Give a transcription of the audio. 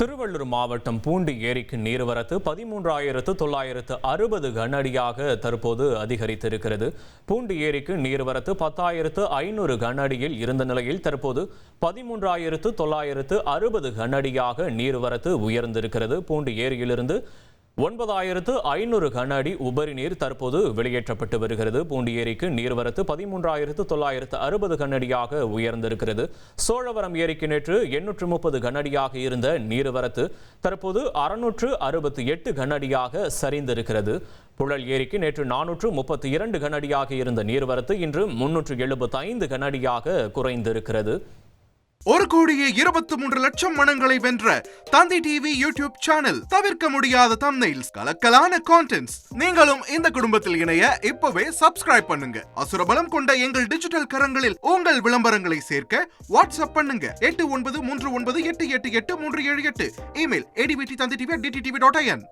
திருவள்ளூர் மாவட்டம் பூண்டி ஏரிக்கு நீர்வரத்து 13,960 கனஅடியாக தற்போது அதிகரித்திருக்கிறது. பூண்டி ஏரிக்கு நீர்வரத்து 10,500 கனஅடியில் இருந்த நிலையில் தற்போது 13,960 கனஅடியாக நீர்வரத்து உயர்ந்திருக்கிறது. பூண்டி ஏரியிலிருந்து 9,500 கன அடி உபரி நீர் தற்போது வெளியேற்றப்பட்டு வருகிறது. பூண்டி ஏரிக்கு நீர்வரத்து 13,960 கனஅடியாக உயர்ந்திருக்கிறது. சோழவரம் ஏரிக்கு நேற்று 830 கனஅடியாக இருந்த நீர்வரத்து தற்போது 668 கனஅடியாக சரிந்திருக்கிறது. புழல் ஏரிக்கு நேற்று 432 கனஅடியாக இருந்த நீர்வரத்து இன்று 375 கனஅடியாக குறைந்திருக்கிறது. 1,23,00,000 மனங்களை வென்ற தந்தி டிவி யூடியூப் சேனல். தவிர்க்க முடியாத தம்ப்நெயில்ஸ், கலக்கலான கான்டென்ட்ஸ். நீங்களும் இந்த குடும்பத்தில் இணைய இப்பவே சப்ஸ்கிரைப் பண்ணுங்க. அசுரபலம் கொண்ட எங்கள் டிஜிட்டல் கரங்களில் உங்கள் விளம்பரங்களை சேர்க்க வாட்ஸ்அப் பண்ணுங்க. 8939888838. Email advtthanditv@dttv.in.